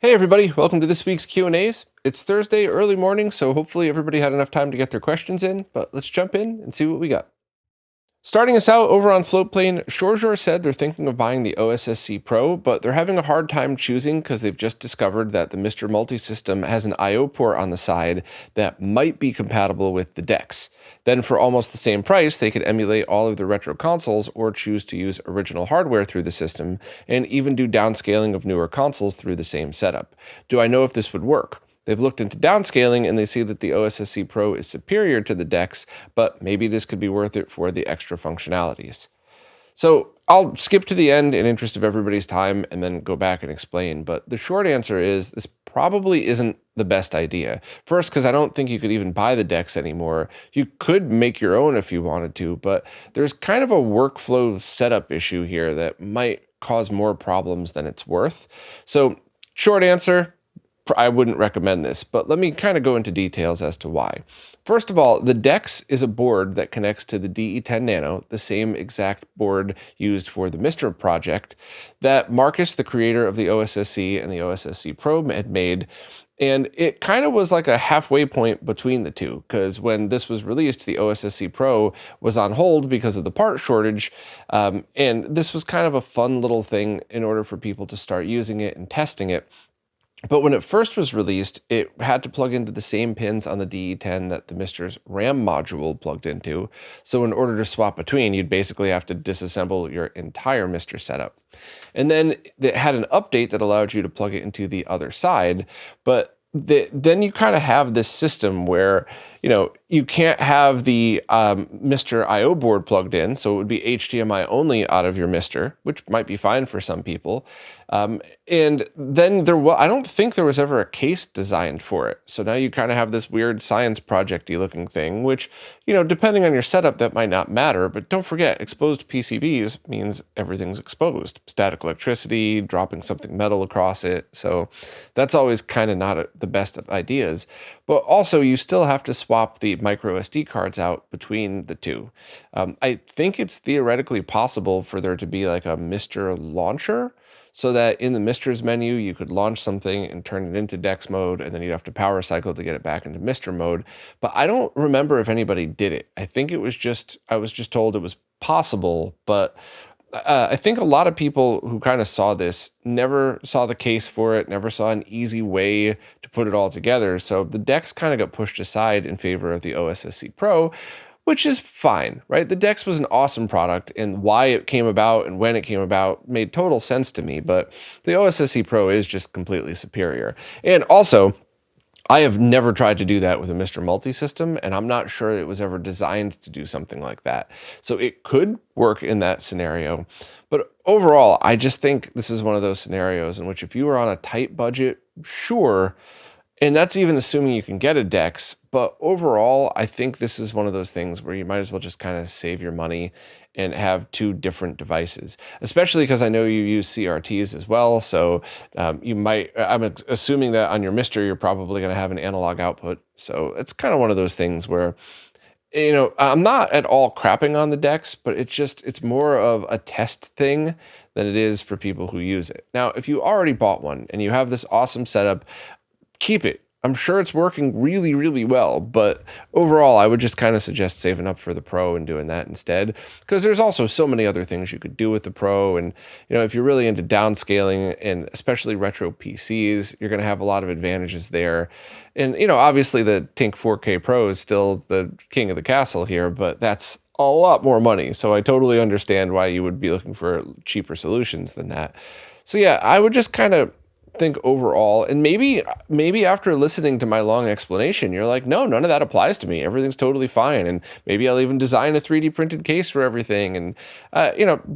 Hey everybody, welcome to this week's Q&As. It's Thursday early morning, so hopefully everybody had enough time to get their questions in, but let's jump in and see what we got. Starting us out over on Floatplane, Shorjor said they're thinking of buying the OSSC Pro, but they're having a hard time choosing because they've just discovered that the Mr. Multi-System has an I/O port on the side that might be compatible with the Dexx. Then for almost the same price, they could emulate all of the retro consoles or choose to use original hardware through the system and even do downscaling of newer consoles through the same setup. Do I know if this would work? They've looked into downscaling and they see that the OSSC Pro is superior to the Dexx, but maybe this could be worth it for the extra functionalities. So I'll skip to the end in interest of everybody's time and then go back and explain. But the short answer is this probably isn't the best idea. First, because I don't think you could even buy the Dexx anymore. You could make your own if you wanted to, but there's kind of a workflow setup issue here that might cause more problems than it's worth. So short answer, I wouldn't recommend this, but let me kind of go into details as to why. First of all, the Dexx is a board that connects to the DE10 Nano, the same exact board used for the Mr. project that Marcus, the creator of the OSSC and the OSSC Pro, had made. And it kind of was like a halfway point between the two, because when this was released, the OSSC Pro was on hold because of the part shortage. And this was kind of a fun little thing in order for people to start using it and testing it. But when it first was released, it had to plug into the same pins on the DE10 that the Mr.'s RAM module plugged into. So in order to swap between, you'd basically have to disassemble your entire Mr. setup. And then it had an update that allowed you to plug it into the other side. But then you kind of have this system where, you can't have the Mr. I/O board plugged in, so it would be HDMI only out of your Mr., which might be fine for some people. And then I don't think there was ever a case designed for it. So now you kind of have this weird science project-y looking thing, which, depending on your setup, that might not matter. But don't forget, exposed PCBs means everything's exposed. Static electricity, dropping something metal across it. So that's always kind of not the best of ideas. But also, you still have to swap the micro SD cards out between the two. I think it's theoretically possible for there to be like a Mr. launcher, so that in the Mr.'s menu, you could launch something and turn it into Dexx mode, and then you'd have to power cycle to get it back into Mr. mode. But I don't remember if anybody did it. I think I was just told it was possible, but I think a lot of people who kind of saw this never saw the case for it, never saw an easy way to put it all together. So the Dexx kind of got pushed aside in favor of the OSSC Pro, which is fine, right? The Dexx was an awesome product, and why it came about and when it came about made total sense to me, but the OSSC Pro is just completely superior. And also, I have never tried to do that with a Mr. Multi-System, and I'm not sure it was ever designed to do something like that. So it could work in that scenario. But overall, I just think this is one of those scenarios in which if you were on a tight budget, sure, and that's even assuming you can get a Dexx. But overall, I think this is one of those things where you might as well just kind of save your money and have two different devices, especially because I know you use CRTs as well. So I'm assuming that on your Mr., you're probably going to have an analog output. So it's kind of one of those things where, I'm not at all crapping on the Dexx, but it's more of a test thing than it is for people who use it. Now, if you already bought one and you have this awesome setup, keep it. I'm sure it's working really, really well, but overall, I would just kind of suggest saving up for the Pro and doing that instead, because there's also so many other things you could do with the Pro. And, if you're really into downscaling and especially retro PCs, you're going to have a lot of advantages there. And, obviously the Tink 4K Pro is still the king of the castle here, but that's a lot more money. So I totally understand why you would be looking for cheaper solutions than that. So yeah, I would just kind of think overall, and maybe after listening to my long explanation, you're like, no, none of that applies to me. Everything's totally fine. And maybe I'll even design a 3D printed case for everything. And,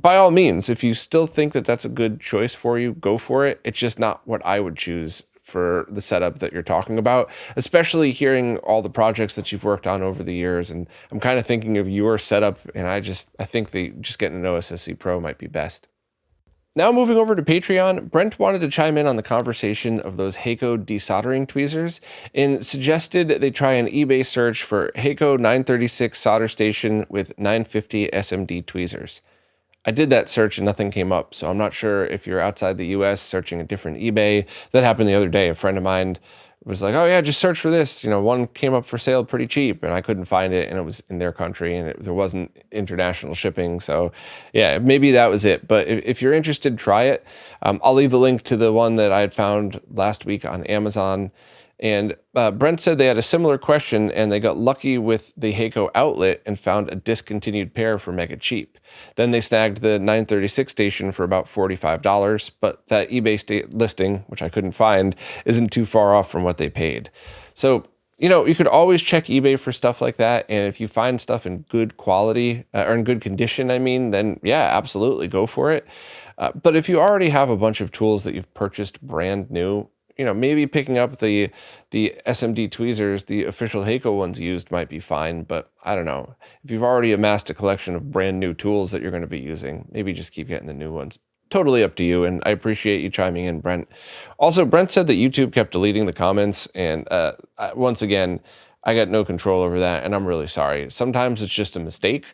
by all means, if you still think that that's a good choice for you, go for it. It's just not what I would choose for the setup that you're talking about, especially hearing all the projects that you've worked on over the years. And I'm kind of thinking of your setup, and I think just getting an OSSC Pro might be best. Now moving over to Patreon, Brent wanted to chime in on the conversation of those Hakko desoldering tweezers and suggested they try an eBay search for Hakko 936 solder station with 950 SMD tweezers. I did that search and nothing came up. So I'm not sure if you're outside the US searching a different eBay. That happened the other day. A friend of mine was like, oh yeah, just search for this. You know, one came up for sale pretty cheap and I couldn't find it and it was in their country and there wasn't international shipping. So yeah, maybe that was it. But if you're interested, try it. I'll leave a link to the one that I had found last week on Amazon. And Brent said they had a similar question and they got lucky with the Hakko outlet and found a discontinued pair for mega cheap. Then they snagged the 936 station for about $45, but that eBay listing, which I couldn't find, isn't too far off from what they paid. So, you know, you could always check eBay for stuff like that. And if you find stuff in good quality or in good condition, I mean, then yeah, absolutely go for it. But if you already have a bunch of tools that you've purchased brand new, you know, maybe picking up the SMD tweezers, the official Hakko ones used might be fine, but I don't know. If you've already amassed a collection of brand new tools that you're going to be using, maybe just keep getting the new ones. Totally up to you, and I appreciate you chiming in, Brent. Also, Brent said that YouTube kept deleting the comments, and once again, I got no control over that, and I'm really sorry. Sometimes it's just a mistake.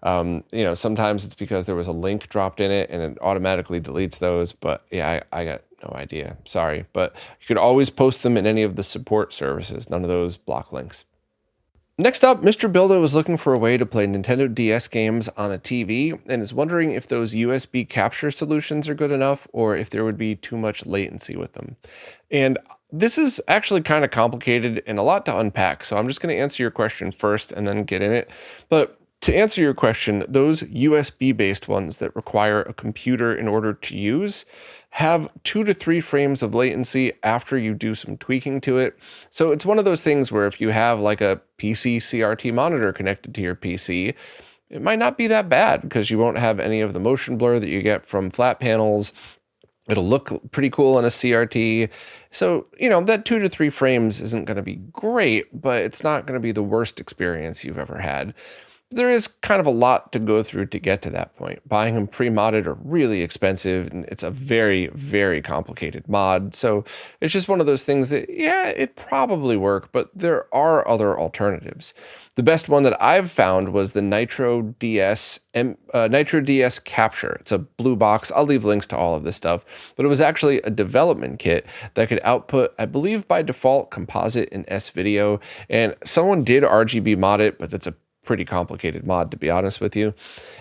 You know, sometimes it's because there was a link dropped in it, and it automatically deletes those, but yeah, I got no idea. Sorry, but you could always post them in any of the support services. None of those block links. Next up, Mr. Bildo was looking for a way to play Nintendo DS games on a TV and is wondering if those USB capture solutions are good enough or if there would be too much latency with them. And this is actually kind of complicated and a lot to unpack, so I'm just going to answer your question first and then get in it. But to answer your question, those USB-based ones that require a computer in order to use have 2 to 3 frames of latency after you do some tweaking to it. So it's one of those things where if you have like a PC CRT monitor connected to your PC, it might not be that bad because you won't have any of the motion blur that you get from flat panels. It'll look pretty cool on a CRT. So, you know, that 2 to 3 frames isn't going to be great, but it's not going to be the worst experience you've ever had. There is kind of a lot to go through to get to that point. Buying them pre-modded are really expensive, and it's a very, very complicated mod. So it's just one of those things that, yeah, it probably work, but there are other alternatives. The best one that I've found was the Nitro DS Capture. It's a blue box. I'll leave links to all of this stuff, but it was actually a development kit that could output, I believe by default, composite and S-video, and someone did RGB mod it, but that's a pretty complicated mod, to be honest with you.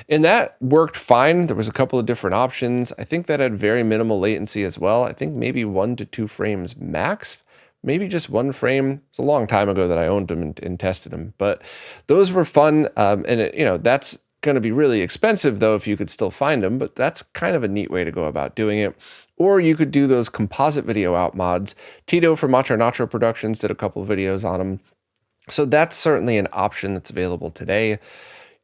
And that worked fine. There was a couple of different options. I think that had very minimal latency as well. I think maybe 1 to 2 frames max, maybe just 1 frame. It's a long time ago that I owned them and tested them, but those were fun. And it, you know, that's going to be really expensive though if you could still find them, but that's kind of a neat way to go about doing it. Or you could do those composite video out mods. Tito from Macho Nacho Productions did a couple of videos on them. So that's certainly an option that's available today.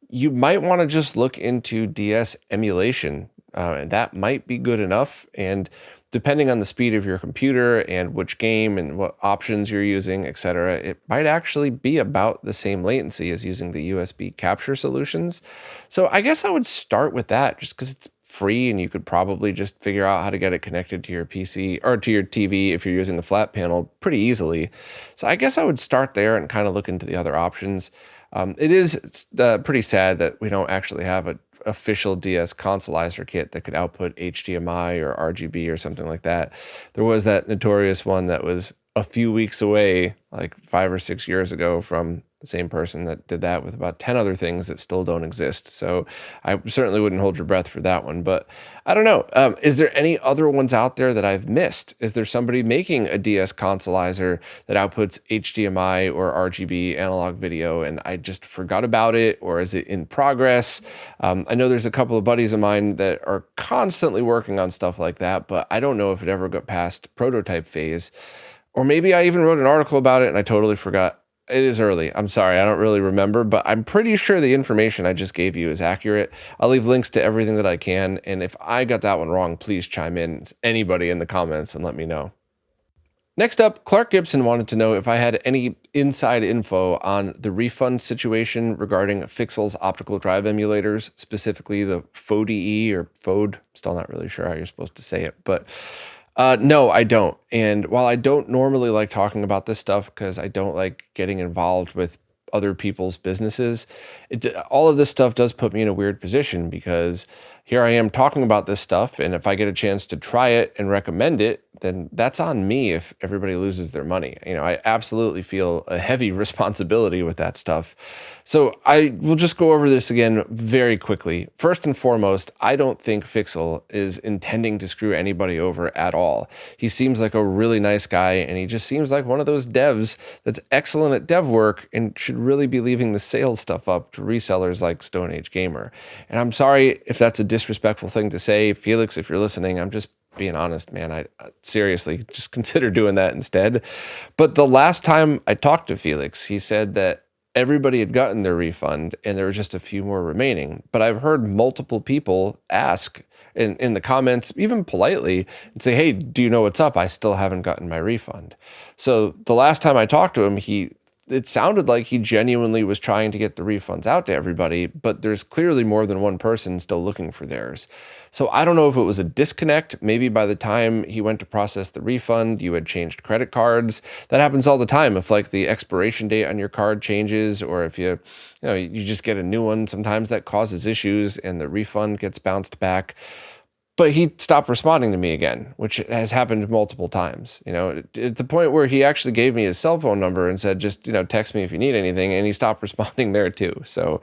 You might want to just look into DS emulation, and that might be good enough. And depending on the speed of your computer and which game and what options you're using, etc., it might actually be about the same latency as using the USB capture solutions. So I guess I would start with that just because it's free and you could probably just figure out how to get it connected to your PC or to your TV if you're using a flat panel pretty easily. So I guess I would start there and kind of look into the other options. It's pretty sad that we don't actually have an official DS consolizer kit that could output HDMI or RGB or something like that. There was that notorious one that was a few weeks away, like 5 or 6 years ago, from the same person that did that with about 10 other things that still don't exist. So I certainly wouldn't hold your breath for that one, but I don't know. Is there any other ones out there that I've missed? Is there somebody making a DS consolizer that outputs HDMI or RGB analog video and I just forgot about it, or is it in progress? I know there's a couple of buddies of mine that are constantly working on stuff like that, but I don't know if it ever got past prototype phase. Or maybe I even wrote an article about it and I totally forgot. It is early. I'm sorry. I don't really remember, but I'm pretty sure the information I just gave you is accurate. I'll leave links to everything that I can. And if I got that one wrong, please chime in, anybody in the comments, and let me know. Next up, Clark Gibson wanted to know if I had any inside info on the refund situation regarding Fixel's optical drive emulators, specifically the FODE or FODE. Still not really sure how you're supposed to say it, but no, I don't. And while I don't normally like talking about this stuff because I don't like getting involved with other people's businesses, all of this stuff does put me in a weird position because, here I am talking about this stuff, and if I get a chance to try it and recommend it, then that's on me if everybody loses their money. I absolutely feel a heavy responsibility with that stuff. So I will just go over this again very quickly. First and foremost, I don't think Fixel is intending to screw anybody over at all. He seems like a really nice guy, and he just seems like one of those devs that's excellent at dev work and should really be leaving the sales stuff up to resellers like Stone Age Gamer. And I'm sorry if that's a disrespectful thing to say. Felix, if you're listening, I'm just being honest, man. I seriously just consider doing that instead. But the last time I talked to Felix, he said that everybody had gotten their refund and there were just a few more remaining. But I've heard multiple people ask in the comments, even politely, and say, hey, do you know what's up? I still haven't gotten my refund. So the last time I talked to him, it sounded like he genuinely was trying to get the refunds out to everybody, but there's clearly more than one person still looking for theirs. So I don't know if it was a disconnect. Maybe by the time he went to process the refund, you had changed credit cards. That happens all the time. If like the expiration date on your card changes, or if you just get a new one, sometimes that causes issues and the refund gets bounced back. But he stopped responding to me again, which has happened multiple times. At the point where he actually gave me his cell phone number and said, just, text me if you need anything. And he stopped responding there too. So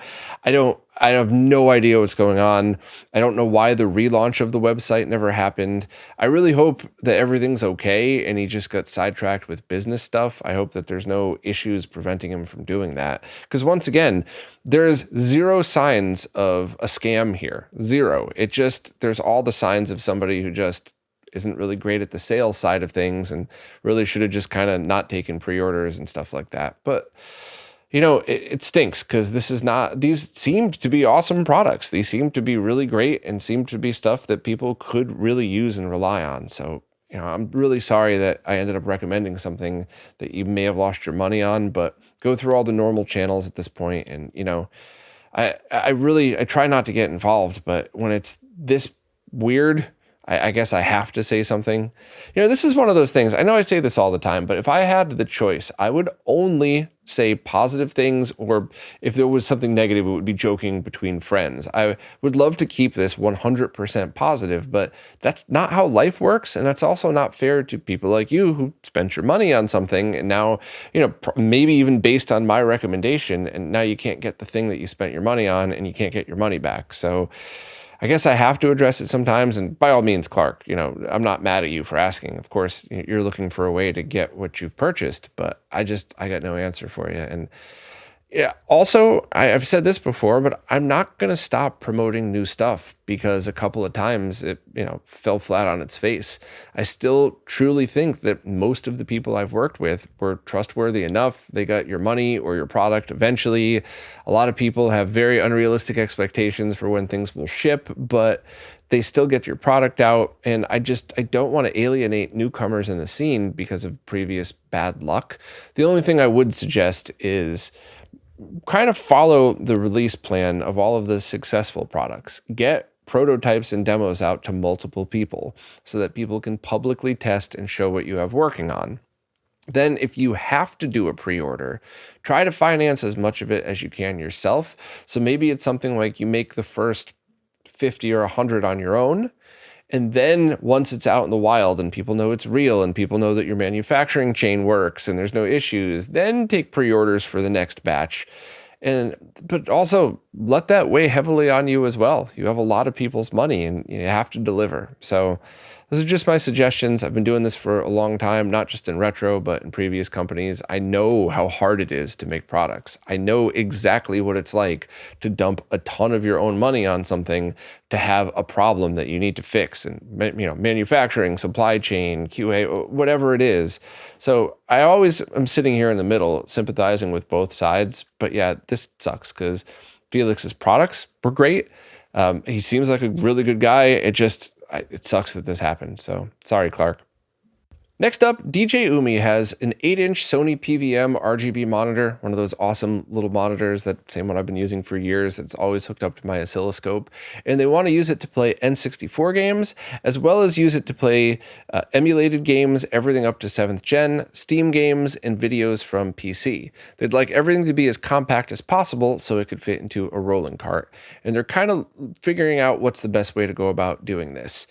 I have no idea what's going on. I don't know why the relaunch of the website never happened. I really hope that everything's okay and he just got sidetracked with business stuff. I hope that there's no issues preventing him from doing that. Because once again, there's zero signs of a scam here. Zero. There's all the signs of somebody who just isn't really great at the sales side of things and really should have just kind of not taken pre-orders and stuff like that. But it stinks because these seemed to be awesome products. These seem to be really great and seem to be stuff that people could really use and rely on. So, I'm really sorry that I ended up recommending something that you may have lost your money on, but go through all the normal channels at this point. And, I try not to get involved, but when it's this weird, I guess I have to say something. This is one of those things. I know I say this all the time, but if I had the choice, I would only say positive things, or if there was something negative, it would be joking between friends. I would love to keep this 100% positive, but that's not how life works. And that's also not fair to people like you who spent your money on something. And now, maybe even based on my recommendation, and now you can't get the thing that you spent your money on and you can't get your money back. So I guess I have to address it sometimes. And by all means, Clark, I'm not mad at you for asking. Of course, you're looking for a way to get what you've purchased, but I got no answer for you. And yeah, also, I've said this before, but I'm not going to stop promoting new stuff because a couple of times it, fell flat on its face. I still truly think that most of the people I've worked with were trustworthy enough. They got your money or your product eventually. A lot of people have very unrealistic expectations for when things will ship, but they still get your product out. And I don't want to alienate newcomers in the scene because of previous bad luck. The only thing I would suggest is kind of follow the release plan of all of the successful products. Get prototypes and demos out to multiple people so that people can publicly test and show what you have working on. Then if you have to do a pre-order, try to finance as much of it as you can yourself. So maybe it's something like you make the first 50 or 100 on your own. And then once it's out in the wild and people know it's real and people know that your manufacturing chain works and there's no issues, then take pre-orders for the next batch. But also let that weigh heavily on you as well. You have a lot of people's money and you have to deliver. So those are just my suggestions. I've been doing this for a long time, not just in retro, but in previous companies. I know how hard it is to make products. I know exactly what it's like to dump a ton of your own money on something to have a problem that you need to fix, and manufacturing, supply chain, QA, whatever it is. So I always am sitting here in the middle, sympathizing with both sides. But yeah, this sucks because Felix's products were great. He seems like a really good guy. It sucks that this happened. So sorry, Clark. Next up, DJ Umi has an 8-inch Sony PVM RGB monitor, one of those awesome little monitors, that same one I've been using for years. It's always hooked up to my oscilloscope. And they want to use it to play N64 games, as well as use it to play emulated games, everything up to 7th gen, Steam games, and videos from PC. They'd like everything to be as compact as possible so it could fit into a rolling cart. And they're kind of figuring out what's the best way to go about doing this.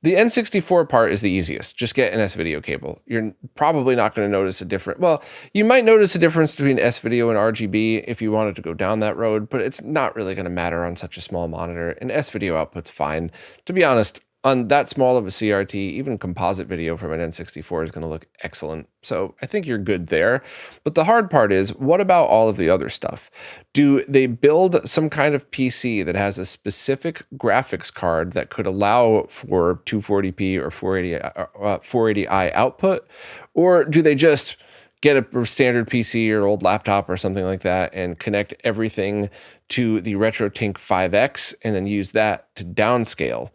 The N64 part is the easiest. Just get an S-Video cable. You're probably not going to notice a difference. Well, you might notice a difference between S-Video and RGB if you wanted to go down that road, but it's not really going to matter on such a small monitor. And S-Video output's fine. To be honest, on that small of a CRT, even composite video from an N64 is going to look excellent. So I think you're good there. But the hard part is, what about all of the other stuff? Do they build some kind of PC that has a specific graphics card that could allow for 240p or 480i output? Or do they just get a standard PC or old laptop or something like that and connect everything to the RetroTink 5X and then use that to downscale?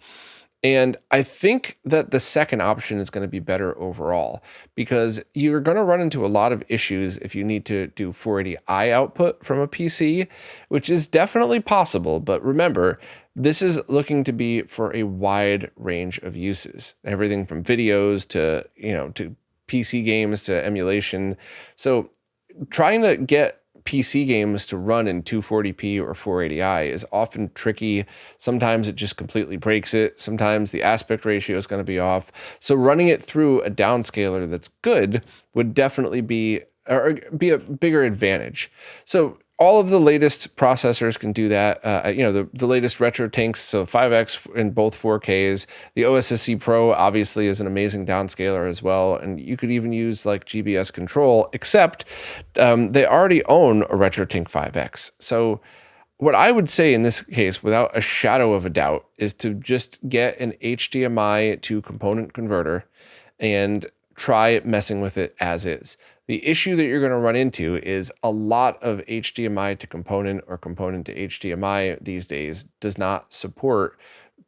And I think that the second option is going to be better overall, because you're going to run into a lot of issues if you need to do 480i output from a PC, which is definitely possible. But remember, this is looking to be for a wide range of uses, everything from videos to, to PC games to emulation. So trying to get PC games to run in 240p or 480i is often tricky. Sometimes it just completely breaks it. Sometimes the aspect ratio is going to be off. So running it through a downscaler that's good would definitely be a bigger advantage. So all of the latest processors can do that. The latest RetroTinks, so 5X in both 4Ks. The OSSC Pro obviously is an amazing downscaler as well. And you could even use like GBS control, except they already own a RetroTink 5X. So what I would say in this case, without a shadow of a doubt, is to just get an HDMI to component converter and try messing with it as is. The issue that you're going to run into is a lot of HDMI to component or component to HDMI these days does not support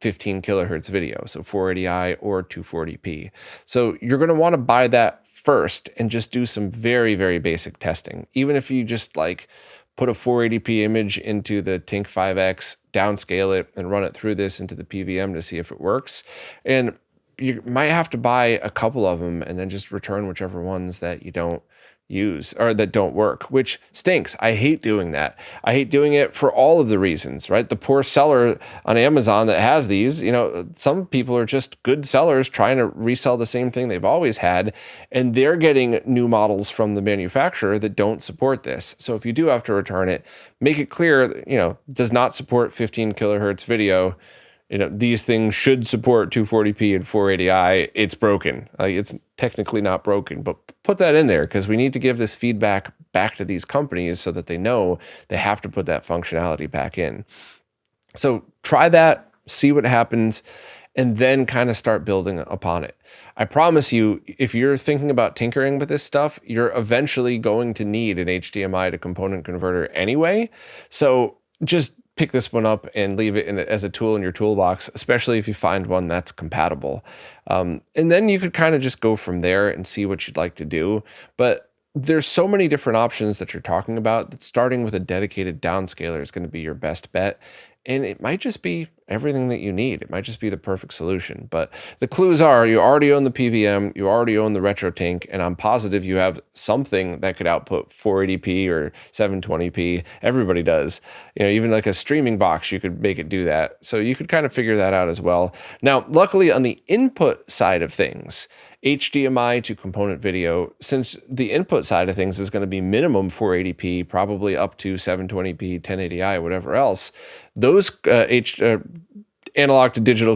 15 kilohertz video, so 480i or 240p. So you're going to want to buy that first and just do some very, very basic testing. Even if you just like put a 480p image into the Tink 5X, downscale it, and run it through this into the PVM to see if it works. And you might have to buy a couple of them and then just return whichever ones that you don't use or that don't work, which stinks. I hate doing that. I hate doing it for all of the reasons, right? The poor seller on Amazon that has these, some people are just good sellers trying to resell the same thing they've always had, and they're getting new models from the manufacturer that don't support this. So if you do have to return it, make it clear, does not support 15 kilohertz video. These things should support 240p and 480i. It's broken. It's technically not broken, but put that in there because we need to give this feedback back to these companies so that they know they have to put that functionality back in. So try that, see what happens, and then kind of start building upon it. I promise you, if you're thinking about tinkering with this stuff, you're eventually going to need an HDMI to component converter anyway. So just pick this one up and leave it as a tool in your toolbox, especially if you find one that's compatible. And then you could kind of just go from there and see what you'd like to do. But there's so many different options that you're talking about that starting with a dedicated downscaler is going to be your best bet. And it might just be everything that you need. It might just be the perfect solution. But the clues are you already own the PVM, you already own the RetroTink, and I'm positive you have something that could output 480p or 720p. Everybody does. Even like a streaming box, you could make it do that. So you could kind of figure that out as well. Now, luckily on the input side of things, HDMI to component video, since the input side of things is going to be minimum 480p, probably up to 720p, 1080i, whatever else, those digital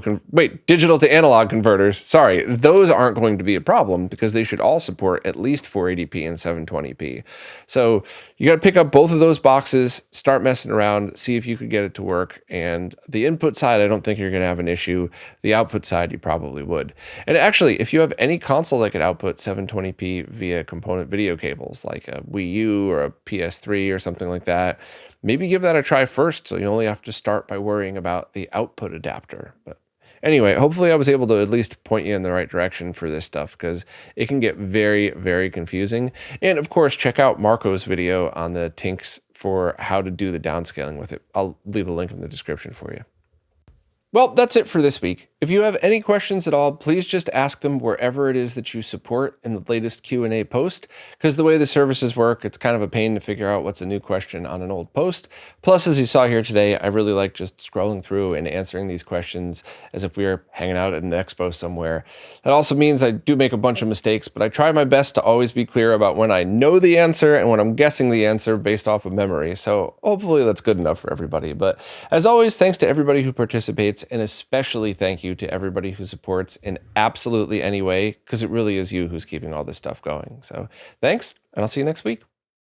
to analog converters, sorry, those aren't going to be a problem because they should all support at least 480p and 720p. So you got to pick up both of those boxes, start messing around, see if you could get it to work. And the input side, I don't think you're going to have an issue. The output side, you probably would. And actually, if you have any console that could output 720p via component video cables, like a Wii U or a PS3 or something like that, maybe give that a try first, so you only have to start by worrying about the output adapter. But Anyway, hopefully I was able to at least point you in the right direction for this stuff, because it can get very, very confusing. And of course, check out Marco's video on the tinks for how to do the downscaling with it. I'll leave a link in the description for you. Well, that's it for this week. If you have any questions at all, please just ask them wherever it is that you support in the latest Q&A post, because the way the services work, it's kind of a pain to figure out what's a new question on an old post. Plus, as you saw here today, I really like just scrolling through and answering these questions as if we were hanging out at an expo somewhere. That also means I do make a bunch of mistakes, but I try my best to always be clear about when I know the answer and when I'm guessing the answer based off of memory. So hopefully that's good enough for everybody. But as always, thanks to everybody who participates, and especially thank you to everybody who supports in absolutely any way, because it really is you who's keeping all this stuff going. So thanks, and I'll see you next week.